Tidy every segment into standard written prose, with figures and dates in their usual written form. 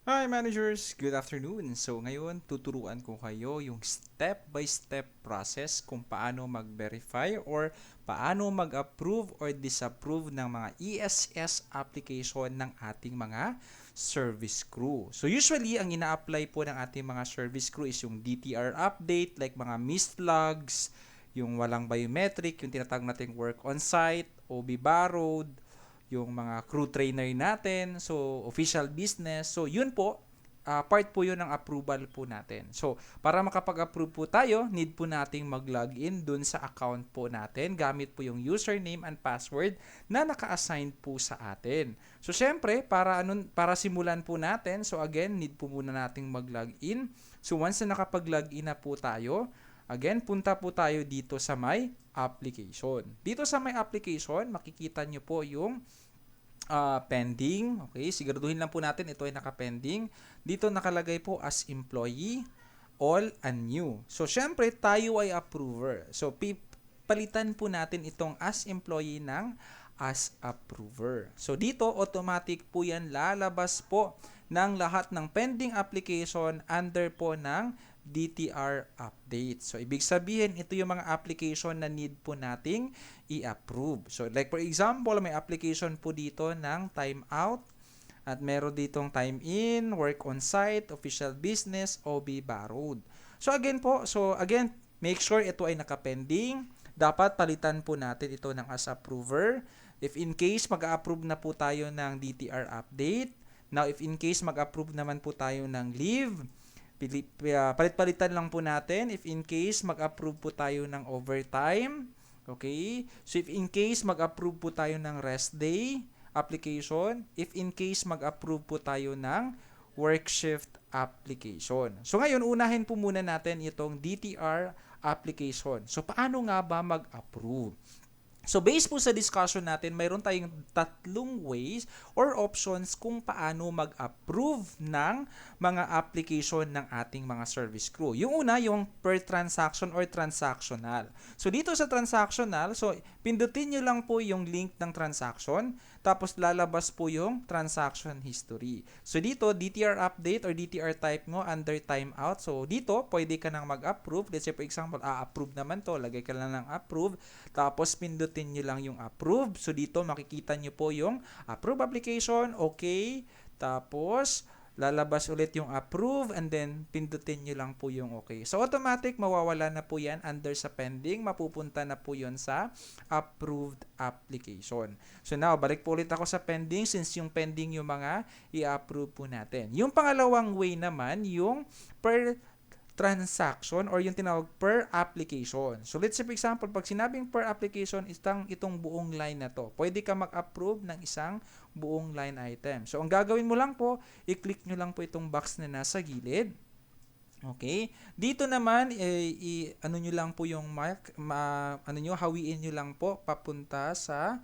Hi managers, good afternoon. So ngayon tuturuan ko kayo yung step-by-step process kung paano mag-verify or paano mag-approve or disapprove ng mga ESS application ng ating mga service crew. So usually ang ina-apply po ng ating mga service crew is yung DTR update like mga missed logs, yung walang biometric, yung tinatawag nating work on site, OB borrowed, yung mga crew trainer natin, so official business. So yun po, part po yun ng approval po natin. So para makapag-approve po tayo, need po nating mag-login dun sa account po natin gamit po yung username and password na naka-assign po sa atin. So syempre, para simulan po natin, so again, need po muna nating mag-login. So once na nakapag-login na po tayo, again, punta po tayo dito sa my application. Dito sa my application, makikita nyo po yung pending. Okay, siguraduhin lang po natin ito ay naka-pending. Dito nakalagay po as employee, all and new. So, syempre, tayo ay approver. So, palitan po natin itong as employee ng as approver. So, dito, automatic po yan lalabas po ng lahat ng pending application under po ng DTR update. So, ibig sabihin, ito yung mga application na need po nating i-approve. So, like for example, may application po dito ng timeout at meron ditong time in, work on site, official business, OB borrowed. So, again, make sure ito ay nakapending. Dapat palitan po natin ito ng as approver. If in case mag-approve na po tayo ng DTR update, now if in case mag-approve naman po tayo ng leave, palit-palitan lang po natin. If in case mag-approve po tayo ng overtime, okay? So if in case mag-approve po tayo ng rest day application, if in case mag-approve po tayo ng work shift application. So ngayon, unahin po muna natin itong DTR application. So paano nga ba mag-approve? So based po sa discussion natin, mayroon tayong tatlong ways or options kung paano mag-approve ng mga application ng ating mga service crew. Yung una, yung per transaction or transactional. So dito sa transactional, so pindutin nyo lang po yung link ng transaction, tapos lalabas po yung transaction history. So dito, DTR update or DTR type mo under timeout. So dito, pwede ka nang mag-approve. Let's say for example, approve naman to, lagay ka lang ng approve, tapos pindutin nyo lang yung approve. So dito, makikita nyo po yung approve application, okay, tapos lalabas ulit yung approve and then pindutin nyo lang po yung okay. So automatic mawawala na po yan under sa pending, mapupunta na po yon sa approved application. So now, balik po ulit ako sa pending since yung pending yung mga i-approve po natin. Yung pangalawang way naman, yung per transaction or yung tinawag per application. So let's say for example, pag sinabing per application, itong buong line na to. Pwede ka mag-approve ng isang buong line item. So ang gagawin mo lang po, i-click nyo lang po itong box na nasa gilid. Okay? Dito naman, ano nyo lang po yung mark, hawiin nyo lang po papunta sa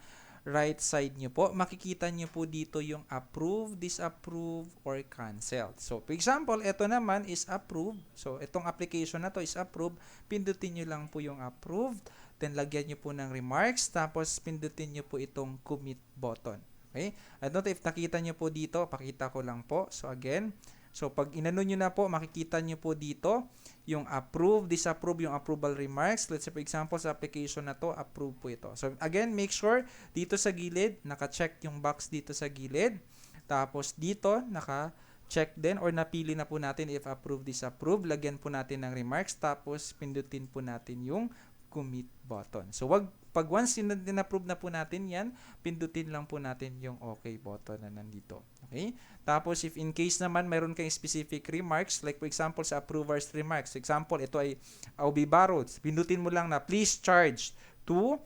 right side nyo po. Makikita nyo po dito yung approve, disapprove, or cancel. So, for example, ito naman is approved. So, itong application na to is approved. Pindutin nyo lang po yung approved. Then, lagyan nyo po ng remarks. Tapos, pindutin nyo po itong commit button. Okay? I don't know if nakita nyo po dito. Pakita ko lang po. So, again, so pag inano nyo na po, makikita nyo po dito yung approve, disapprove, yung approval remarks. Let's say for example, sa application na to, approve po ito. So again, make sure dito sa gilid, naka-check yung box dito sa gilid. Tapos dito, naka-check din or napili na po natin if approve, disapprove. Lagyan po natin ng remarks. Tapos pindutin po natin yung commit button. So pag once din-approve na po natin yan, pindutin lang po natin yung okay button na nandito. Okay? Tapos, if in case naman, mayroon kayong specific remarks, like for example, sa approver's remarks. For example, ito ay OB borrowed. Pindutin mo lang na, please charge to,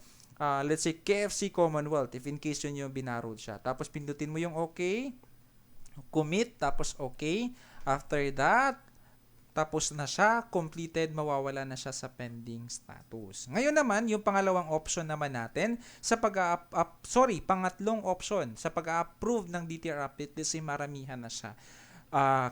let's say, KFC Commonwealth, if in case yun yung binarrowed siya. Tapos, pindutin mo yung okay, commit, tapos okay. After that, tapos na siya, completed, mawawala na siya sa pending status. Ngayon naman, yung pangalawang option naman natin, pangatlong option, sa pag-approve ng DTR update, kasi maramihan na siya.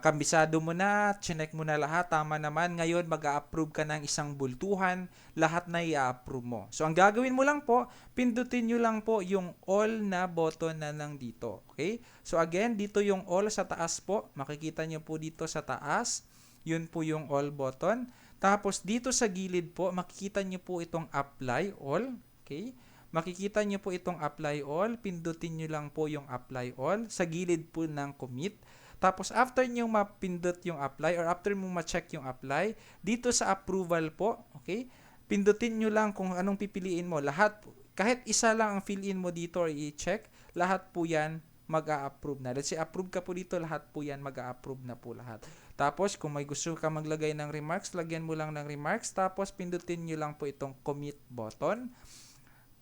Kambisado mo na, chinek mo na lahat, tama naman. Ngayon, mag-a-approve ka ng isang bultuhan, lahat na i-approve mo. So, ang gagawin mo lang po, pindutin nyo lang po yung all na button na lang dito. Okay? So, again, dito yung all sa taas po. Makikita nyo po dito sa taas. Yun po yung all button. Tapos, dito sa gilid po, makikita nyo po itong apply all. Okay? Makikita nyo po itong apply all. Pindutin nyo lang po yung apply all sa gilid po ng commit. Tapos after nyo mapindot yung apply or after mo ma-check yung apply, dito sa approval po, okay? Pindutin nyo lang kung anong pipiliin mo. Lahat, kahit isa lang ang fill in mo dito or i-check, lahat po yan mag-a-approve na. Let's say approve ka po dito, lahat po yan mag-a-approve na po lahat. Tapos kung may gusto ka maglagay ng remarks, lagyan mo lang ng remarks. Tapos pindutin nyo lang po itong commit button.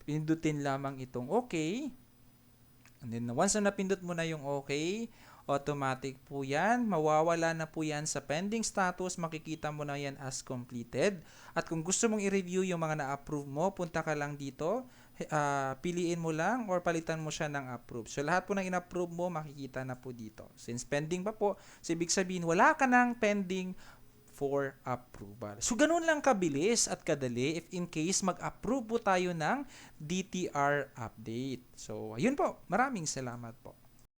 Pindutin lamang itong okay. And then once na napindot mo na yung okay, automatic po yan. Mawawala na po yan sa pending status. Makikita mo na yan as completed. At kung gusto mong i-review yung mga na-approve mo, punta ka lang dito. Piliin mo lang or palitan mo siya ng approve. So lahat po ng in-approve mo, makikita na po dito. Since pending pa po, so ibig sabihin wala ka ng pending for approval. So ganun lang kabilis at kadali if in case mag-approve po tayo ng DTR update. So ayun po, maraming salamat po.